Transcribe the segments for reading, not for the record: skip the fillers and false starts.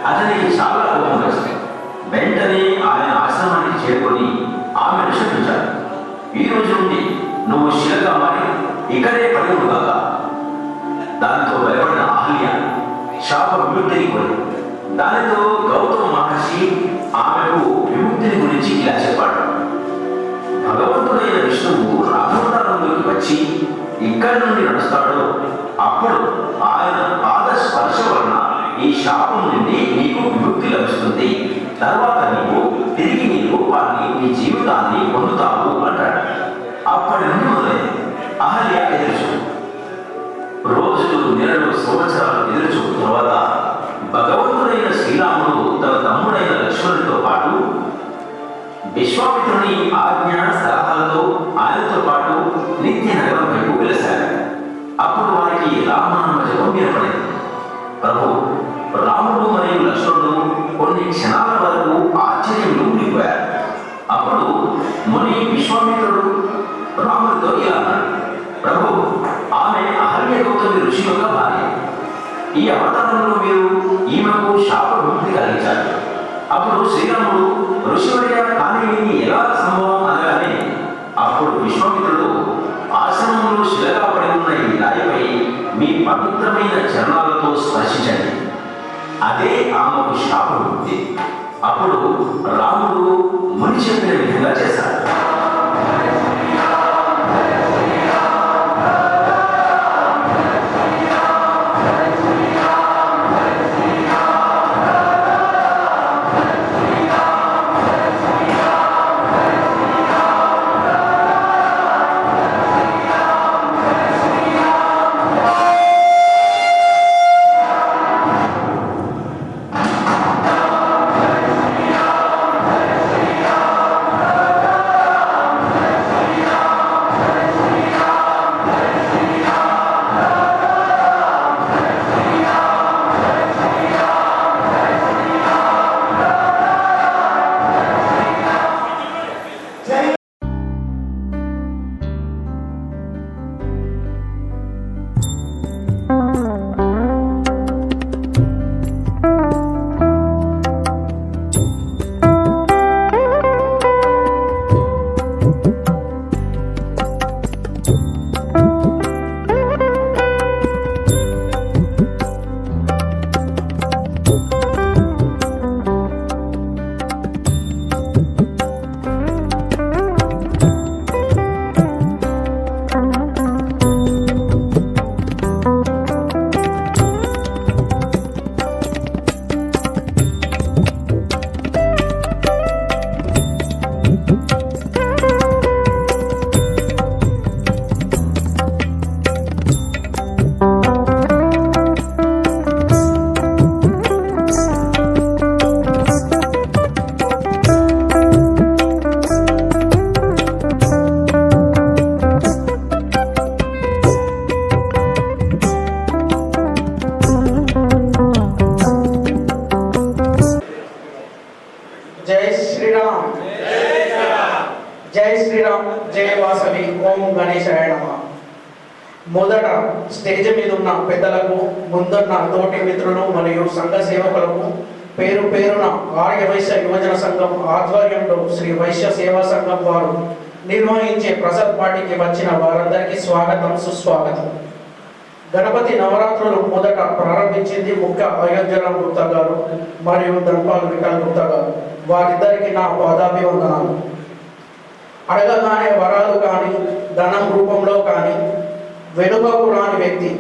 అతనికి చాలా కోపం వచ్చింది. వెంటనే ఆయన ఆశ్రమానికి చేరుకొని ఆమెను శపించాడు. ఈ రోజు నుండి నువ్వు శిలగా మారి ఇక్కడే పడి ఉండగా. దానితో భయపడిన అహల్య శాప విముక్తిని కోరి. దానితో గౌతమ మహర్షి ఆమెకు విముక్తిని గురించి ఇలా చెప్పాడు. భగవంతుడైన విష్ణువు రామవతారంలోకి వచ్చి ఇక్కడి నుండి నడుస్తాడో అప్పుడు ఆయన పాద స్పర్శ వలన ఈ శాపం నుండి నీకు విముక్తి లభిస్తుంది. తర్వాత నీవు తిరిగి నీ రూపాన్ని, నీ జీవితాన్ని పొందుతావు అంటాడు. అప్పటి నుండి మొదలైంది అహల్య ఎదురుచూపు. రోజులు, నెలలు, సంవత్సరాలు ఎదురుచూపు తర్వాత భగవంతుడైన శ్రీరాముడు తన తమ్ముడైన లక్ష్మణుడితో పాటు విశ్వామిత్రుని ఆజ్ఞ సలహాలతో ఆయనతో పాటు నిత్య నగరం వైపు వెలిశారు. అప్పుడు వారికి రామనామ జపం వినపడింది. ప్రభు, రాముడు మరియు లక్ష్మణుడు కొన్ని క్షణాల వరకు ఆశ్చర్యంలో ఉండిపోయారు. అప్పుడు ముని విశ్వామిత్రుడు రాముడితో ఇలా అన్నాడు. ప్రభు, ఆమె అహల్య గౌతమి ఋషి యొక్క భార్య. ఈ అవతారంలో మీరు ఈమెకు శాప విముక్తి కలిగించారు. అప్పుడు శ్రీరాముడు ఋషివర్య కానీ ఎలా సంభవం అనగానే అప్పుడు విశ్వామిత్రుడు ఆశ్రమంలో శిలగా పడి ఉన్న ఈ రాయిపై మీ పవిత్రమైన చరణాలతో స్పర్శించండి, అదే ఆమెకు శాప విముక్తి. అప్పుడు రాముడు ముని చెప్పిన విధంగా చేశాడు. ఓం గణేశాయ నమః. మొదట స్టేజ్ మీద ఉన్న పెద్దలకు, ముందున్న తోటి మిత్రులు మరియు సంఘ సేవకులకు పేరు పేరున ఆర్య వైశ్య యువజన సంఘం ఆధ్వర్యంలో శ్రీ వైశ్య సేవా సంఘం వారు నిర్వహించే ప్రసాద్ పార్టీకి వచ్చిన వారందరికీ స్వాగతం, సుస్వాగతం. గణపతి నవరాత్రులు మొదట ప్రారంభించింది ముఖ్య అయోధ్యరామ్ గుప్తా గారు మరియు ధన్పాల్ విఠల్ గుప్తా గారు. వారిద్దరికి నా పాదాభివందనాలు. అడగగానే వరాలు కానీ, ధనం రూపంలో కానీ వెనుకకు రాని వ్యక్తి,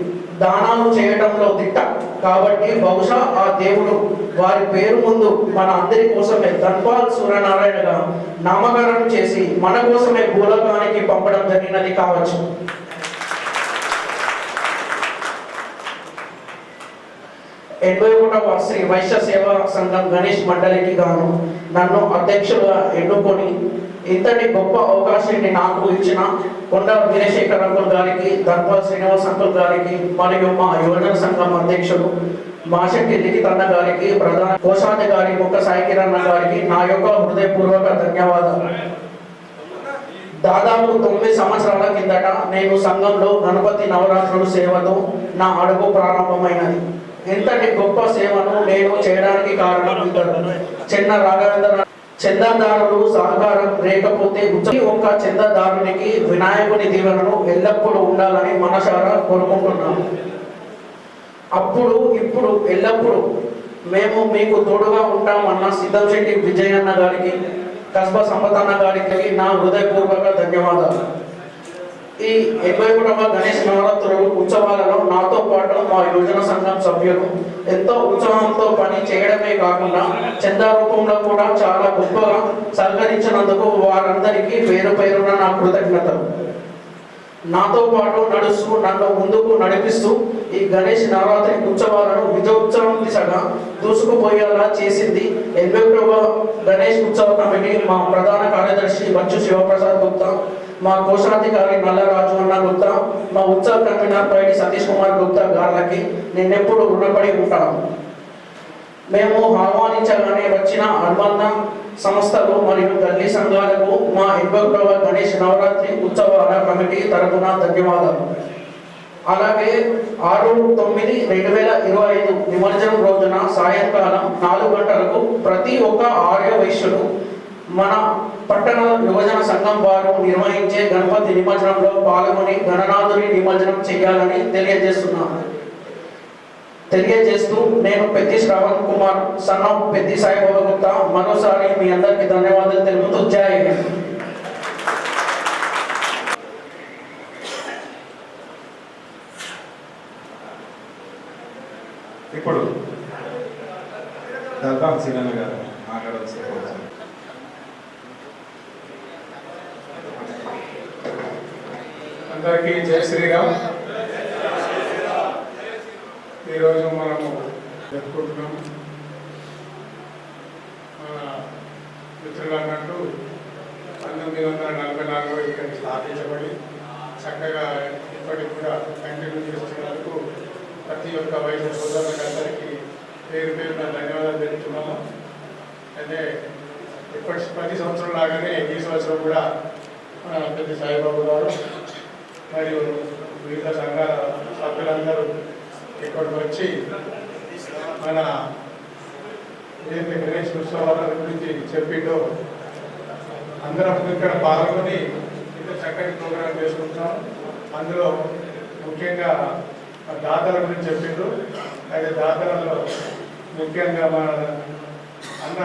దానాలు చేయటంలో దిట్ట. కాబట్టి బహుశా ఆ దేవుడు వారి పేరు ముందు మన అందరి కోసమే ధన్పాల్ సూర్యనారాయణగా నామకరణం చేసి మన కోసమే భూలోకానికి పంపడం జరిగినది కావచ్చు. ఎనభై ఒకటవ శ్రీ వైశ్య సేవా సంఘం గణేష్ మండలికి గాను నన్ను అధ్యక్షులుగా ఎన్నుకొని ఇంతటి గొప్ప అవకాశాన్ని నాకు ఇచ్చిన కొండ వీరశేఖర్ అంకుల్ గారికి, ధన్పాల్ శ్రీనివాస్ అంకుల్ గారికి మరియు మా యువజన సంఘం అధ్యక్షుడు మాశెట్టి లిఖిత్ అన్న గారికి, ప్రధాన కోశాధికారి ముక్క సాయికిరణ్ గారికి నా యొక్క హృదయపూర్వక ధన్యవాదాలు. దాదాపు 9 సంవత్సరాల కిందట నేను సంఘంలో గణపతి నవరాత్రులు సేవతో నా అడుగు ప్రారంభమైనది. ఇంతటి గొప్ప సేవను నేను చేయడానికి కారణం ఇద్దరు. చిన్న రాఘవేంద్ర చందాదారులు సహకారం లేకపోతే ఒక్క చందాదారునికి వినాయకుని దీవెనలు ఎల్లప్పుడూ ఉండాలని మనసారా కోరుకుంటున్నాను. అప్పుడు ఇప్పుడు ఎల్లప్పుడూ మేము మీకు తోడుగా ఉంటామన్న సిద్ధంశెట్టి విజయన్న గారికి, కస్బా సంపతన్న గారికి నా హృదయపూర్వక ధన్యవాదాలు. ఈ 81వ గణేష్ నవరాత్రులు ఉత్సవాలలో నాతో పాటు మా యువజన సంఘం సభ్యులు ఎంతో ఉత్సాహంతో పని చేయడమే కాకుండా చందా రూపంలో కూడా చాలా గొప్పగా సహకరించినందుకు వారందరికీ పేరు పేరున నా కృతజ్ఞతలు. నాతో పాటు నడుస్తూ నన్ను ముందుకు నడిపిస్తూ ఈ గణేష్ నవరాత్రి ఉత్సవాలను విజయోత్సవం దిశగా దూసుకుపోయేలా చేసింది 81వ గణేష్ ఉత్సవ కమిటీ, మా ప్రధాన కార్యదర్శి బచ్చు శివప్రసాద్ గుప్తా, మా కోశాధికారి నల్లరాజు అన్న గుప్తా, మా ఉత్సవ కన్వీనర్ పైడి సతీష్ కుమార్ గుప్తా గారికి నేనెప్పుడు రుణపడి ఉంటాను. మేము ఆహ్వానించగానే వచ్చిన అనుబంధ సంస్థలు మరియు గల్లీ సంఘాలకు మా 81వ గణేష్ నవరాత్రి ఉత్సవాల కమిటీ తరఫున ధన్యవాదాలు. అలాగే 6/9/2025 నిమజ్జనం రోజున సాయంకాలం 4 గంటలకు ప్రతి ఒక్క ఆర్య వైశ్యుడు మన పట్టణ యువజన సంఘం వారు నిర్వహించే గణపతి నిమజ్జనంలో పాల్గొని గణనాథుని నిమజ్జనం చేయాలని తెలియజేస్తూ నేను పెద్ది శ్రవణ్ కుమార్ సన్ ఆఫ్ పెద్ది సాయిబాబా గుప్తా మరోసారి మీ అందరికీ ధన్యవాదాలు తెలుపుతూ జై హింద్. ఇప్పుడు ధన్పాల్ సీనన్న గారు మాట్లాడాల్సి అందరికీ జై శ్రీరామ్. ఈరోజు మనము జరుపుకుంటున్నాం. మన మిత్రులు అన్నట్టు 1944 ఇక్కడ స్థాపించబడి చక్కగా ఇప్పటికి కూడా కంటిన్యూ చేస్తున్నందుకు ప్రతి ఒక్క వైద్య సోదరులందరికీ పేరు పేరున ధన్యవాదాలు తెలుపుతున్నాము. అయితే ప్రతి సంవత్సరం లాగానే ఈ సంవత్సరం కూడా పెద్ద సాయిబాబు గారు మరియు వివిధ సంఘాల సభ్యులందరూ ఇక్కడికి వచ్చి మన ఏదైతే గణేష్ ఉత్సవాల గురించి చెప్పిండో అందరం ఇక్కడ పాల్గొని ఇంత చక్కటి ప్రోగ్రాం చేసుకుంటున్నాం. అందులో ముఖ్యంగా దాతల గురించి చెప్పిండ్రు. అయితే దాతలలో ముఖ్యంగా మన అన్న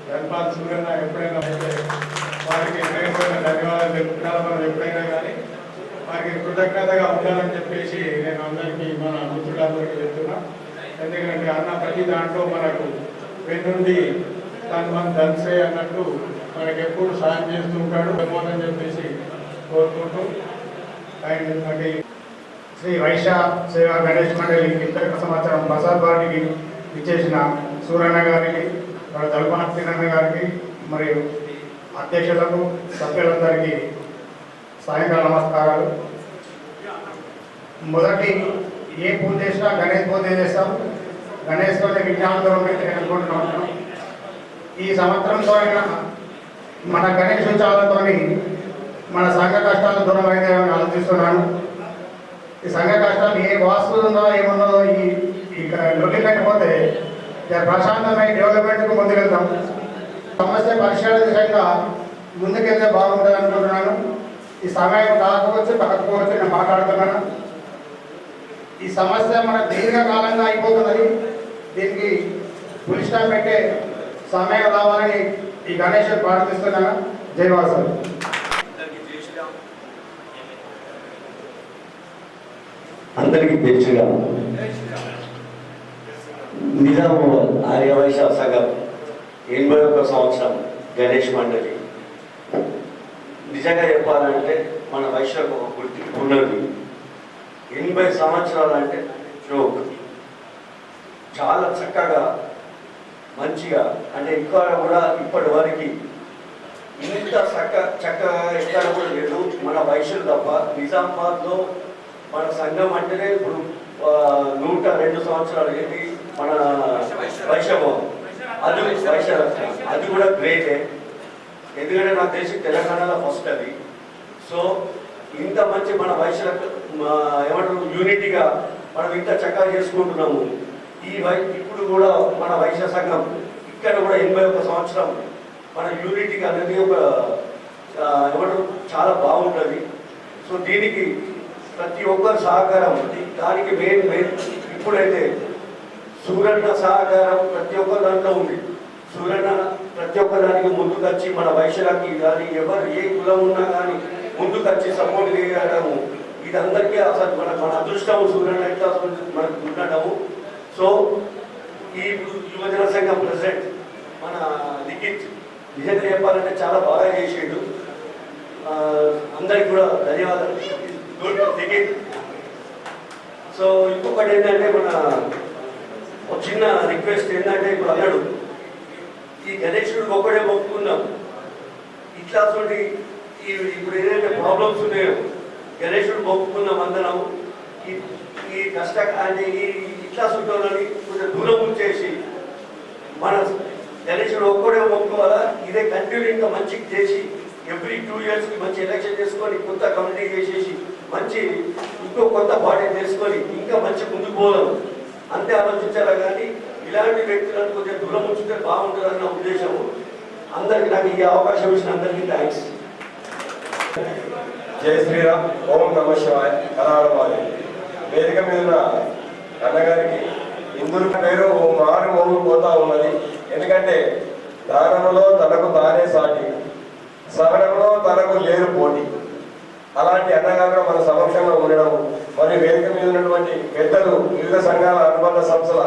ధన్పాల్ సూర్యన్న ఎప్పుడైనా వారికి ఎప్పుడైనా ధన్యవాదాలు తెలుపుతున్నారు. మనం ఎప్పుడైనా కానీ వారికి కృతజ్ఞతగా ఉండాలని చెప్పేసి నేను అందరికీ మన మిత్రులందరికీ చెప్తున్నా. ఎందుకంటే అన్న ప్రతి దాంట్లో మనకు వెన్నుండి మన ధన్సే అన్నట్టు మనకి ఎప్పుడు సాయం చేస్తూ ఉంటాడు అని చెప్పేసి కోరుకుంటూ అండ్ మనకి శ్రీ వైశ్య సేవా గణేష్ మండలి ఇంతక సంవత్సరం ప్రసాద్ పార్టీకి ఇచ్చేసిన సూరన్న గారికి, దల్పనక్తినన్న గారికి మరియు అధ్యక్షులకు సభ్యులందరికీ సాయంకాల నమస్కారాలు. మొదటి ఏ పూజ చేసినా గణేష్ పూజ చేస్తాం. గణేష్తోనే విజ్ఞానంతో అనుకుంటున్నాం. ఈ సంవత్సరంతో మన గణేష్ ఉత్సవాలతో మన సంఘ కష్టాలు దూరం అయితే ఆలోచిస్తున్నాను. ఈ సంఘ కష్టాలు ఏ వాస్తు ఉందో ఏమున్నదో ఈ లొకేషన్ పోతే ప్రశాంతమైన డెవలప్మెంట్కు ముందుకెళ్తాం. సమస్య పరిష్కార దిశగా ముందుకెళ్తే బాగుంటుంది అనుకుంటున్నాను. ఈ సమయం కాకపోవచ్చు నేను మాట్లాడుతున్నాను. ఈ సమస్య మన దీర్ఘకాలంగా అయిపోతున్నది. దీనికి ఫుల్ స్టాప్ పెట్టే సమయం రావాలని ఈ గణేష్ ప్రార్థిస్తున్నాను. జై వాసవి. అందరికీ తెలుసుగా నిజామాబాద్ ఆర్యవైశ్య సంఘం 81వ సంవత్సరం గణేష్ మండలి. నిజంగా చెప్పాలంటే మన వైశ్యకు ఒక గుర్తింపు ఉన్నది. 80 సంవత్సరాలు అంటే జోక్. చాలా చక్కగా మంచిగా అంటే ఇక్కడ కూడా ఇప్పటి వరకు ఇంత చక్కగా ఎక్కడ కూడా లేదు మన వైశ్యులు తప్ప. నిజామాబాద్లో మన సంఘం అంటేనే ఇప్పుడు 102 సంవత్సరాలు ఏంటి మన వైశ్యభవం, అది వైశ్యరత్నం, అది కూడా గ్రేటే. ఎందుకంటే నాకు తెలిసి తెలంగాణలో ఫస్ట్ అది. సో ఇంత మంచి మన వైశ్య ఏమంటారు యూనిటీగా మనం ఇంత చక్కగా చేసుకుంటున్నాము. ఇప్పుడు కూడా మన వైశ్య సంఘం ఇక్కడ కూడా 81 సంవత్సరం మన యూనిటీగా అనేది ఒక ఏమంటారు చాలా బాగుంటుంది. సో దీనికి ప్రతి ఒక్కరు సహకారం, దానికి మెయిన్ ఇప్పుడైతే సూరన్న సహకారం ప్రతి ఒక్క దాంట్లో ఉంది. సూరన్న ప్రతి ఒక్క దానికి ముందుకొచ్చి మన వైశ్యులకి కానీ ఎవరు ఏ కులం ఉన్నా కానీ ముందుకొచ్చి సపోర్ట్ చేయడము, ఇదందరికీ అసలు మన అదృష్టము. సూరన్న ఎట్లా మనకు ఉండడము. సో ఈ యువజన సంఘం ప్రెసిడెంట్ మన లిఖిత్ నిజంగా చెప్పాలంటే చాలా బాగా చేసేడు. అందరికి కూడా ధన్యవాదాలు. గుడ్ లిఖిత్. సో ఇంకొకటి ఏంటంటే మన ఒక చిన్న రిక్వెస్ట్ ఏంటంటే ఇప్పుడు అన్నాడు ఈ గణేశుడికి ఒక్కడే మొక్కుకున్నాం. ఇట్లా ఇప్పుడు ఏదైతే ప్రాబ్లమ్స్ ఉన్నాయో గణేశుడు మొక్కుకున్నాం అందరం. ఈ కష్ట అంటే ఇట్లా సుట్టోళ్ళని కొంచెం దూరం ఉంచేసి మన గణేశుడు ఒక్కడే మొక్కుకోవాలా. ఇదే కంటిన్యూ ఇంకా మంచిగా చేసి ఎవ్రీ 2 yearsకి మంచి ఎలక్షన్ చేసుకొని కొత్త కమిటీ చేసేసి మంచి ఇంకో కొత్త బాడీ చేసుకొని ఇంకా మంచి ముందుకు పోదాం అంతే ఆలోచించారా. కానీ ఇలాంటి వ్యక్తులను కొంచెం దూరం ఉంచితే బాగుంటుందన్న ఉద్దేశము. అందరికీ నాకు ఈ అవకాశం ఇచ్చిన అందరికీ థ్యాంక్స్. జై శ్రీరామ్. ఓం నమ శివాయ. కళాడవాలి వేదిక మీద ఉన్న అన్నగారికి ఇందులో పేరు మారు మోగు పోతా ఉన్నది. ఎందుకంటే దానంలో తనకు తానే సాటి, సహనంలో తనకు లేరు పోటీ. అలాంటి అన్నగారు మన సమక్షంలో ఉండడం, మరి వేదిక మీద ఉన్నటువంటి పెద్దలు, వివిధ సంఘాల అనుబంధ సంస్థల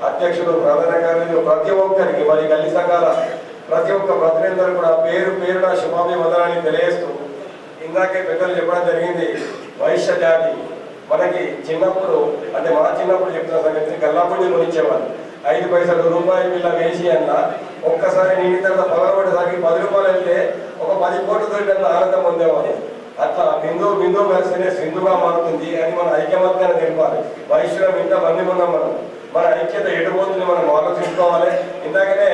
అధ్యక్షులు, ప్రధాన కార్యదర్శులు, ప్రతి ఒక్కరికి మరి గల్లి సంఘాల ప్రతి ఒక్క ప్రతినిధులు కూడా పేరున శుభాభివందనాన్ని తెలియజేస్తూ, ఇందాకే పెద్దలు చెప్పడం జరిగింది వైశ్య జాతి మనకి చిన్నప్పుడు అంటే మా చిన్నప్పుడు చెప్తున్న సంగతి గల్లాపుడి కొనిచ్చేవాళ్ళు. 5 పైసలు రూపాయి బిల్ల వేసి అన్న ఒక్కసారి నేను తర్వాత పగలబడేసరికి 10 రూపాయలు వెళ్తే ఒక 10 కోట్లు దొరికిన ఆనందం పొందేవాళ్ళు. అట్లా బిందు కలిస్తేనే సింధుగా మారుతుంది అని మన ఐక్యమత్యాన్ని తెలిపాలి. వైశ్యం ఇంతమంది ఉన్నాం మన ఐక్యత ఎటుపోతుంది మనం ఆలోచించుకోవాలి. ఇందాకనే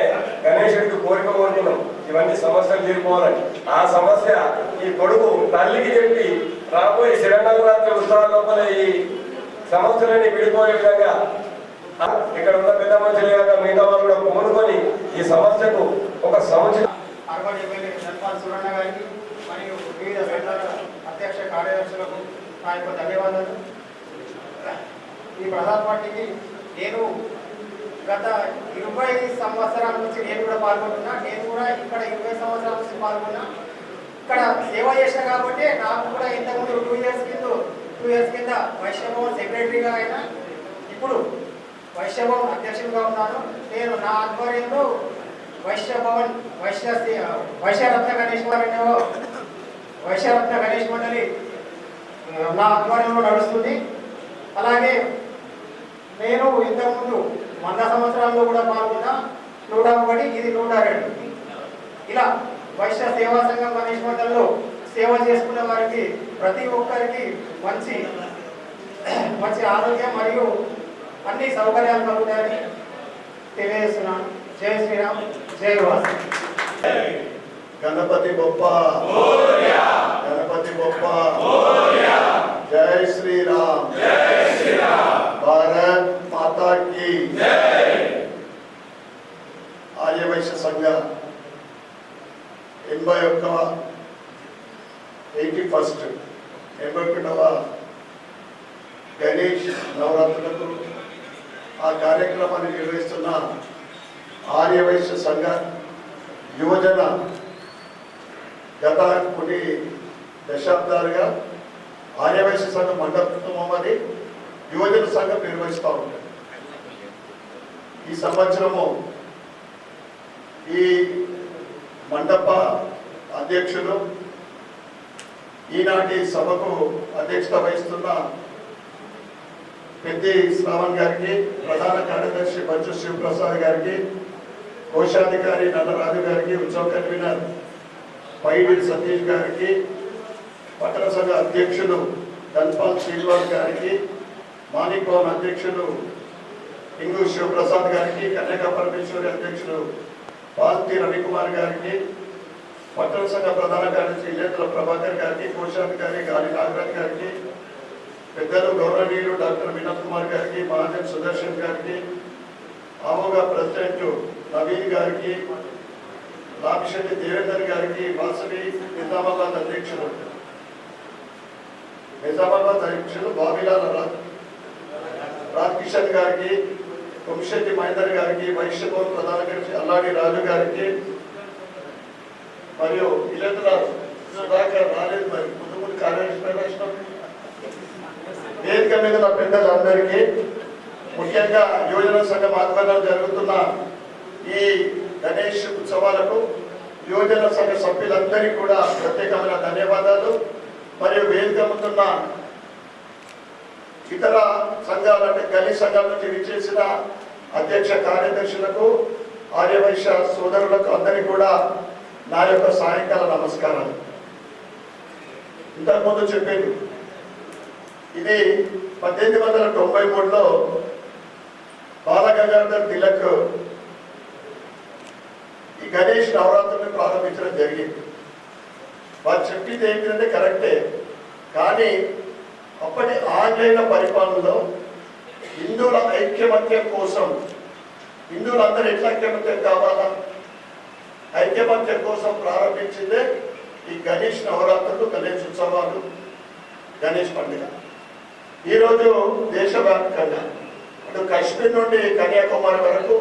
గణేశుడికి కోరిక కోరుకున్నాం ఇవన్నీ సమస్యలు తీరిపోవాలని. ఆ సమస్య ఈ కొడుకు తల్లికి చెప్పి రాబోయే శరణవరాత్రి ఉత్సవాల లోపల ఈ సమస్యలని విడిపోయే విధంగా ఇక్కడ ఉన్న పెద్ద మనుషులు కాక మిగతా వాళ్ళు కూడా కోరుకొని ఈ సమస్యకు ఒక సంవత్సరం సురన్న గారికి మరియు వివిధ సంఘాల అధ్యక్ష కార్యదర్శులకు నా యొక్క ధన్యవాదాలు. ఈ ప్రసాద్ పార్టీకి నేను గత 20 సంవత్సరాల నుంచి నేను కూడా పాల్గొంటున్నా. నేను కూడా ఇక్కడ 20 సంవత్సరాల నుంచి పాల్గొన్నా. ఇక్కడ సేవ చేసిన కాబట్టి నాకు కూడా ఇంతకుముందు 2 years కింద వైశ్యభవన్ సెక్రటరీగా అయినా ఇప్పుడు వైశ్యభవన్ అధ్యక్షుడిగా ఉన్నాను. నేను నా ఆధ్వర్యంలో వైశ్యభవన్ వైశ్యరత్న గణేష్ మండలి నా ఆధ్వర్యంలో నడుస్తుంది. అలాగే నేను ఇంతకుముందు 100 సంవత్సరాల్లో కూడా పాల్గొన్నా. 101, ఇది 102. ఇలా వైశ్య సేవా సంఘం గణేష్ మండలిలో సేవ చేసుకునే వారికి ప్రతి ఒక్కరికి మంచి ఆరోగ్యం మరియు అన్ని సౌకర్యాలు కలుగుతాయని తెలియజేస్తున్నాను. జై శ్రీరామ్. జై వాసు. గణపతి బొప్ప గణపతి బొప్ప జై శ్రీరామ్ భారత్ మాతా కీ ఆర్యవైశ్య సంఘ 81వ గణేష్ నవరాత్రులకు ఆ కార్యక్రమాన్ని నిర్వహిస్తున్న ఆర్యవైశ్య సంఘ యువజన గత కొన్ని దశాబ్దాలుగా ఆర్యవైశ్య సంఘం మండపం అని యువజన సంఘం నిర్వహిస్తూ ఉంటుంది. ఈ సంవత్సరము ఈ మండప అధ్యక్షులు ఈనాటి సభకు అధ్యక్షత వహిస్తున్న పెద్ది శ్రావణ్ గారికి, ప్రధాన కార్యదర్శి బచ్చు శివప్రసాద్ గారికి, కోశాధికారి నల్లరాజు గారికి, ఉత్సవ కన్వీనర్ పైడి సతీష్ గారికి, పట్టణ సంఘ అధ్యక్షులు ధన్పాల్ శ్రీనివాస్ గారికి, మాణిక్ భవన్ అధ్యక్షులు ఇంగు శివప్రసాద్ గారికి, కన్యకా పరమేశ్వరి అధ్యక్షులు పాల్తి రవికుమార్ గారికి, పట్టణ సంఘ ప్రధాన కార్యదర్శి ఇల్లేతుల ప్రభాకర్ గారికి, కోశాధికారి గాలి నాగరాజ్ గారికి, పెద్దలు గౌరవనీయులు డాక్టర్ వినోద్ కుమార్ గారికి, మహాజన్ సుదర్శన్ గారికి, ఆమోగా ప్రెసిడెంట్ నవీన్ గారికి, లాభిశెట్టి దేవేందర్ గారికి, వాసవి నిజామాబాద్ అధ్యక్షులు బాబిలాల రాజ్ కిషన్ గారికి, కొమిశెట్టి మహేందర్ గారికి, వైశ్య భవన్ ప్రధాన కార్యదర్శి అల్లాడి రాజు గారికి, మరియు ఇల్లేతుల సుధాకర్ రాలేదు, మరి ముందు కార్యదర్శి వేదిక మీద ఉన్న పెద్దలందరికీ, ముఖ్యంగా యువజన సంఘం ఆధ్వర్యంలో జరుగుతున్న ఈ గణేష్ ఉత్సవాలకు యువజన సంఘ సభ్యులందరికీ కూడా ప్రత్యేకమైన ధన్యవాదాలు. మరియు వేదిక ముందున్న ఇతర సంఘాలు అంటే గణి సంఘాల నుంచి విచ్చేసిన అధ్యక్ష కార్యదర్శులకు, ఆర్యవైశ్య సోదరులకు అందరికీ కూడా నా యొక్క సాయంకాల నమస్కారాలు. ఇంతకుముందు చెప్పేది ఇది 1893లో బాలగంగాధర్ తిలక్ ఈ గణేష్ నవరాత్రులను ప్రారంభించడం జరిగింది. వారు చెప్పింది ఏంటంటే కరెక్టే, కానీ అప్పటి ఆంగ్లేయుల పరిపాలనలో హిందువుల ఐక్యమత్యం కోసం, హిందువులందరూ ఎట్లా ఐక్యమత్యం కావాలా, ఐక్యమత్యం కోసం ప్రారంభించిందే ఈ గణేష్ నవరాత్రులు, గణేష్ ఉత్సవాలు, గణేష్ పండుగ. ఈరోజు దేశవ్యాప్తంగా అటు కాశ్మీర్ నుండి కన్యాకుమారి వరకు,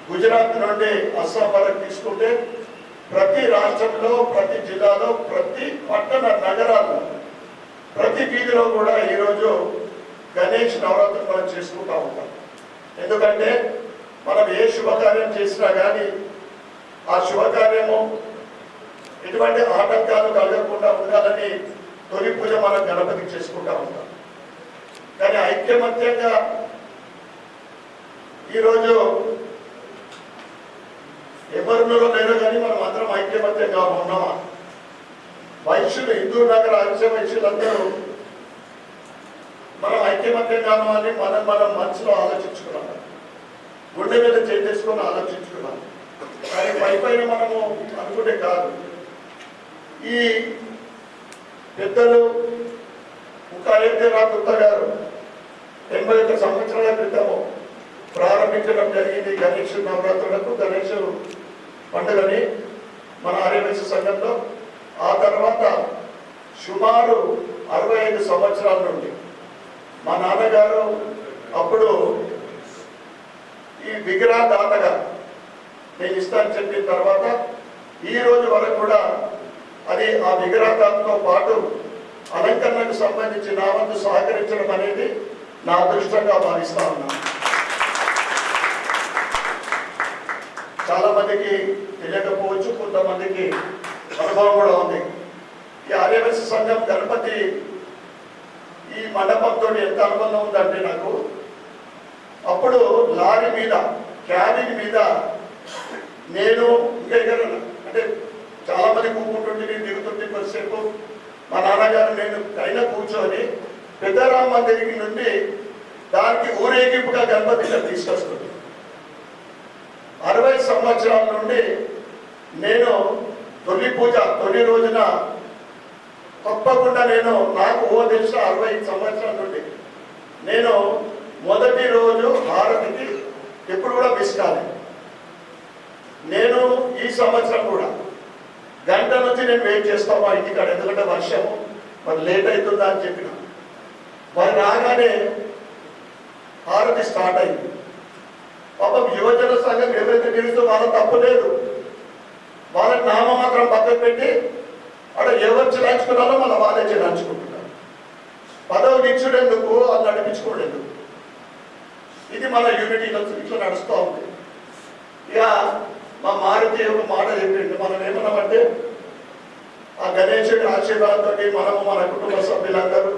గుజరాత్ నుండి అస్సాం వరకు తీసుకుంటే ప్రతి రాష్ట్రంలో, ప్రతి జిల్లాలో, ప్రతి పట్టణ నగరాల్లో, ప్రతి వీధిలో కూడా ఈరోజు గణేష్ నవరాత్రులు మనం చేసుకుంటూ ఉంటాం. ఎందుకంటే మనం ఏ శుభకార్యం చేసినా కానీ ఆ శుభకార్యము ఎటువంటి ఆటంకాలు కలగకుండా ఉండాలని తొలి పూజ మనం గణపతికి చేసుకుంటూ ఉంటాం. కానీ ఐక్యమత్యంగా ఈరోజు ఎవరిలో లేరు కానీ మనం అందరం ఐక్యమత్యంగా ఉన్నామా? వైశ్యులు, హిందూ నగర ఆర్య వైశ్యులందరూ మనం ఐక్యమత్యంగా అని మనం మనసులో ఆలోచించుకున్నాం, గుండె మీద చేసుకొని ఆలోచించుకున్నాం. కానీ పైన మనము అనుకుంటే కాదు. ఈ పెద్దలు ఇంకా అయోధ్యనాథ్ గుప్తా గారు 81 సంవత్సరాల క్రితము ప్రారంభించడం జరిగింది గణేష్ నవరాత్రులకు, గణేష్ పండుగని మన ఆర్యవైశ్య సంఘంలో. ఆ తర్వాత సుమారు 65 సంవత్సరాల నుండి మా నాన్నగారు అప్పుడు ఈ విగ్రహదాతగా నేను ఇస్తాను చెప్పిన తర్వాత ఈ రోజు వరకు కూడా అది ఆ విగ్రహదాతతో పాటు అలంకరణకు సంబంధించి నా వంతు సహకరించడం అనేది నా అదృష్టంగా భావిస్తా ఉన్నాను. చాలా మందికి తెలియకపోవచ్చు, కొంతమందికి అనుభవం కూడా ఉంది. ఈ ఆర్యవైశ్య సంఘం గణపతి ఈ మండపంతో ఎంత అనుబంధం ఉందంటే నాకు అప్పుడు లారీ మీద, క్యాబిన్ మీద నేను ఇంకా అంటే చాలా మంది కూకుంటుంటే నేను దిగుతుంటే కొద్దిసేపు మా నాన్నగారు నేను పైన కూర్చొని పెద్దరామ మందిరికి నుండి దానికి ఊరేగింపుగా గణపతిగా తీసుకొస్తుంది. 60 సంవత్సరాల నుండి నేను తొలి పూజ తొలి రోజున తప్పకుండా నాకు తెలిసిన 60 సంవత్సరాల నుండి నేను మొదటి రోజు హారతికి ఎప్పుడు కూడా మిస్ కాలేదు. నేను ఈ సంవత్సరం కూడా గంట నుంచి నేను వెయిట్ చేస్తాను మా ఇంటికాడ, ఎందుకంటే వర్షము మరి లేట్ అవుతుందా అని చెప్పిన. మరి రాగానే హారతి స్టార్ట్ అయింది. పాపం యువజన సంఘం ఎవరైతే నిలుస్తూ వాళ్ళ తప్పు లేదు, వాళ్ళకి నామమాత్రం పక్కకు పెట్టి అక్కడ ఎవరు చిలాయించుకున్నారో మళ్ళీ వాళ్ళే చిలాయించుకుంటున్నారు. పదవులు ఇచ్చుడెందుకు, అది నడిపించుకోలేదు. ఇది మన యూనిటీ ఇట్లా నడుస్తూ ఉంది. ఇక మా మారుతి ఒక మాట చెప్పింది, మనం ఏమన్నామంటే ఆ గణేశుడి ఆశీర్వాదంతో మనము మన కుటుంబ సభ్యులందరూ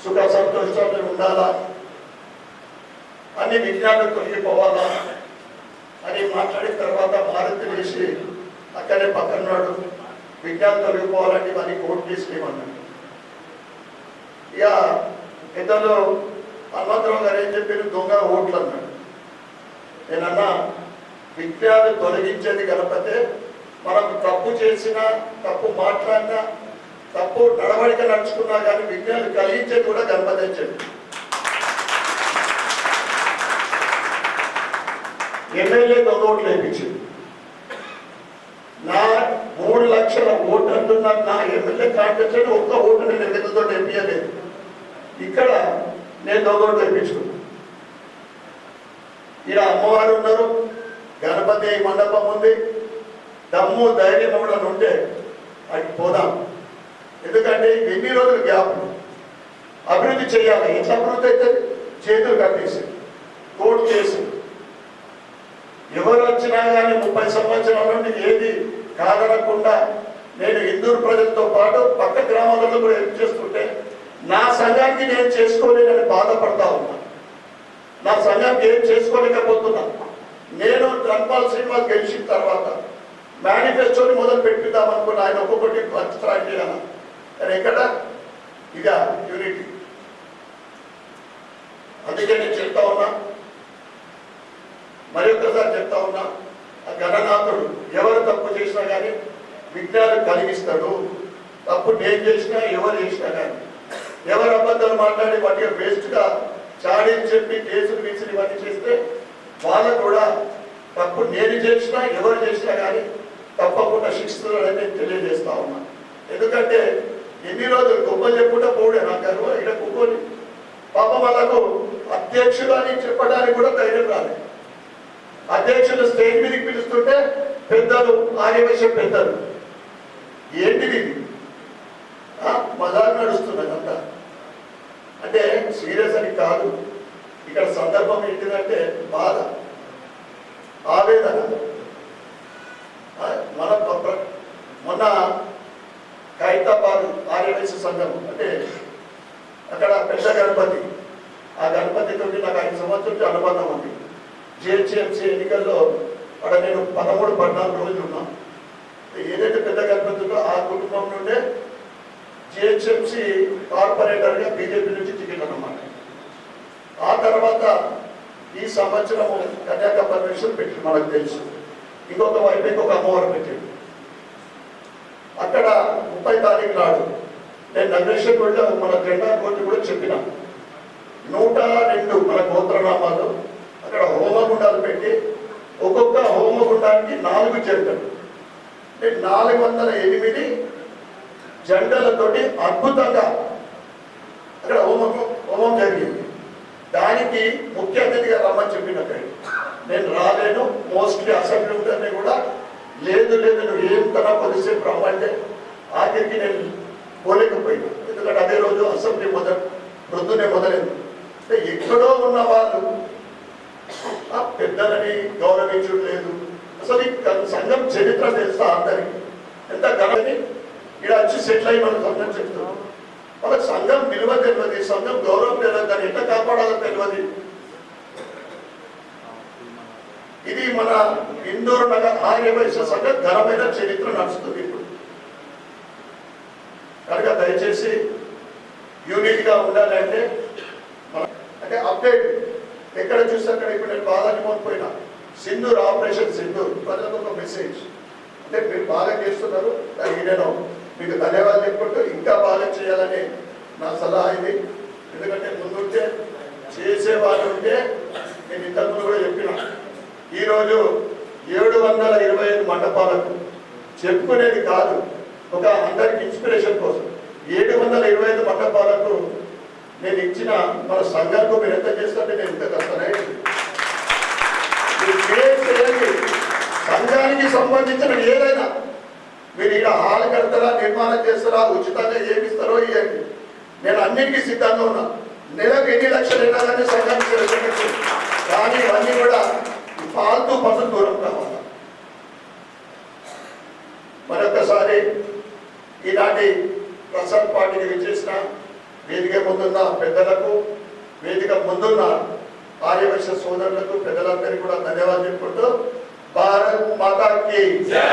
సుఖ సంతోషాలు ఉండాలా, అన్ని విజ్ఞానం తొలగిపోవాలా అని మాట్లాడిన తర్వాత మారుతి వేసి అక్కడే పక్కన్నాడు, విజ్ఞానం తొలగిపోవాలంటే ఇవన్నీ కోర్టు తీసుకునేమన్నాడు. ఇక ఇతరులు హనుమంతరావు గారు ఏం చెప్పారు, దొంగ ఓట్లు అన్నాడు. నేనన్నా విజ్ఞానం తొలగించేది గణపతే, మనం తప్పు చేసినా తప్పు మాట్లాడినా తప్పు నడవడిక నడుచుకున్నా కానీ విజ్ఞానం కలిగించేది కూడా గణపతి అని చెప్పి. ఎమ్మెల్యే దొంగ ఓట్లు వేయించింది. నా 3 లక్షల ఓటు అంటున్న నా ఎమ్మెల్యే కాంటెస్ట్ ఒక్క ఓటు నేను ఎన్నికలతో ఎంపీయలేదు. ఇక్కడ నేను దొంగ ఓటు వేయించుకున్నాను. ఇలా అమ్మవారు ఉన్నారు, గణపతి మండపం ఉంది, దమ్ము ధైర్యం కూడా ఉంటే అది పోదాం. ఎందుకంటే ఎన్ని రోజులు గ్యాప్ అభివృద్ధి చేయాలి. ఎట్లా అభివృద్ధి అయితే చేతులు కట్టేసి కోర్టు చేసి ఎవరు వచ్చినా కానీ 30 సంవత్సరాల నుండి ఏది కాదనకుండా నేను హిందూ ప్రజలతో పాటు పక్క గ్రామాలలో కూడా హెల్ప్ చేస్తుంటే నా సంఘానికి నేను చేసుకోలేనని బాధపడతా ఉన్నా. నా సంఘానికి ఏం చేసుకోలేకపోతున్నా. నేను ధన్పాల్ శ్రీనివాస్ గెలిచిన తర్వాత మేనిఫెస్టోని మొదలు పెట్టిద్దాం అనుకున్నా. ఆయన ఒక్కొక్కటి స్టార్ట్ చేయాలి. కానీ ఎక్కడ ఇక యూనిటీ. అందుకే నేను చెప్తా ఉన్నా, మరి ఒక్కసారి చెప్తా ఉన్నా, ఆ గణనాథుడు ఎవరు తప్పు చేసినా కానీ విజ్ఞానం కలిగిస్తాడు. తప్పు నేను చేసినా ఎవరు చేసినా కానీ, ఎవరు అబద్ధాలు మాట్లాడి వాటికి వేస్ట్గా చాడీలు చెప్పి కేసులు వీసులు ఇవన్నీ చేస్తే వాళ్ళకు కూడా తప్పు నేను చేసినా ఎవరు చేసినా కానీ తప్పకుండా శిక్షిస్తున్నారని నేను తెలియజేస్తా ఉన్నా. ఎందుకంటే ఎన్ని రోజులు గొప్పలు చెప్పుకుంటా పోడే నా గర్వం ఇక్కడ కూర్చొని పాప వాళ్ళకు అధ్యక్షుడు అని చెప్పడానికి కూడా ధైర్యం రాలేదు. అధ్యక్షులు స్టేజ్ మీదకి పిలుస్తుంటే పెద్దలు ఆర్యవైశ్య పెద్దలు ఏంటిది మజాక్ నడుస్తున్నది అంతా. అంటే సీరియస్ అని కాదు, ఇక్కడ సందర్భం ఏంటిదంటే బాధ, ఆవేదన. మన మొన్న ఖైరతాబాద్ ఆర్యవైశ్య సంఘం అంటే అక్కడ పెద్ద గణపతి, ఆ గణపతితో నాకు 5 సంవత్సరాల అనుబంధం ఉంది. జిహెచ్ఎంసీ ఎన్నికల్లో అక్కడ నేను 13-14 రోజులు ఉన్నాను. ఏదైతే పెద్ద గణపతి ఉందో ఆ కుటుంబం నుండే జిహెచ్ఎంసీ కార్పొరేటర్గా బీజేపీ నుంచి టికెట్ అన్నమాట. ఆ తర్వాత ఈ సంవత్సరము కన్యాక పరమేశ్వర్ పెట్టి మనకు తెలుసు, ఇంకొక వైపు ఇంకొక అమ్మవారు పెట్టింది. అక్కడ 30 తారీఖు నాడు నేను నగరేశ్వర్ వెళ్ళి మన జెండా కోర్టు కూడా చెప్పిన 102 మన గోత్రనామాలు అక్కడ హోమగుండాలు పెట్టి ఒక్కొక్క హోమగుండానికి 4 జంటలు అంటే 408 జంటలతోటి అద్భుతంగా అక్కడ హోమం జరిగింది. దానికి ముఖ్య అతిథిగా రమ్మని చెప్పినట్టు నేను రాలేను, మోస్ట్లీ అసెంబ్లీ ఉంటే కూడా లేదు నువ్వు ఏం తన కొద్దిసేపు రమ్మంటే ఆఖరికి నేను పోలేకపోయినా. ఎందుకంటే అదే రోజు అసెంబ్లీ ప్రొద్దునే మొదలైంది. అంటే ఎక్కడో ఉన్న వాళ్ళు ఆ పెద్దలని గౌరవించడం లేదు. అసలు ఈ సంఘం చరిత్ర తెలుసా అందరికి ఎంత ఘనని ఇక్కడ వచ్చి సెటిల్ అయ్యి మన సంఘం చెప్తున్నాం. వాళ్ళకి సంఘం విలువ తెలియదు, సంఘం గౌరవం తెలియదు, దాన్ని ఎట్లా కాపాడాలో తెలియదు. ఇది మన ఇందూరు నగర్ ఆర్యవైశ్య సంఘం ఘనమైన చరిత్ర నడుస్తుంది ఇప్పుడు. కనుక దయచేసి యూనిట్గా ఉండాలంటే అంటే అప్డేట్ ఎక్కడ చూస్తే అక్కడ ఇప్పుడు నేను బాధాన్ని పోయినా సింధూర్ ఆపరేషన్ సింధూర్ ప్రజలకు ఒక మెసేజ్ అంటే మీరు బాగా చేస్తున్నారు, దానికి నేను మీకు ధన్యవాదాలు చెప్పుకుంటూ ఇంకా బాగా చేయాలని నా సలహా ఇది. ఎందుకంటే ముందుంటే చేసేవాళ్ళు ఉంటే నేను ఇంతకుముందు కూడా చెప్పిన, ఈరోజు 725 మండపాలకు చెప్పుకునేది కాదు, ఒక అందరికి ఇన్స్పిరేషన్ కోసం 725 మండపాలకు నేను ఇచ్చిన మన సంఘానికి మీరు ఎంత చేస్తుంటే నేను ఇంత కష్టమే. సంఘానికి సంబంధించిన ఏదైనా మీరు ఇక్కడ హాల్ కడతారా, నిర్మాణం చేస్తారా, ఉచితంగా ఏమిస్తారో ఇవ్వండి, నేను అన్నిటికీ సిద్ధంగా ఉన్నా. నెలకు ఎన్ని లక్షలు అయినా కానీ సంఘానికి కానీ ఇవన్నీ కూడా పాల్తూ పనులు దూరం కావాలి. మరొకసారి ఈనాటి ప్రసాద్ పార్టీకి విచ్చేసిన వేదిక ముందున్న పెద్దలకు, వేదిక ముందున్న ఆర్యవైశ్య సోదరులకు, పెద్దలందరికీ కూడా ధన్యవాదాలు చెప్పుకుంటూ భారత్ మాతా కీ జై.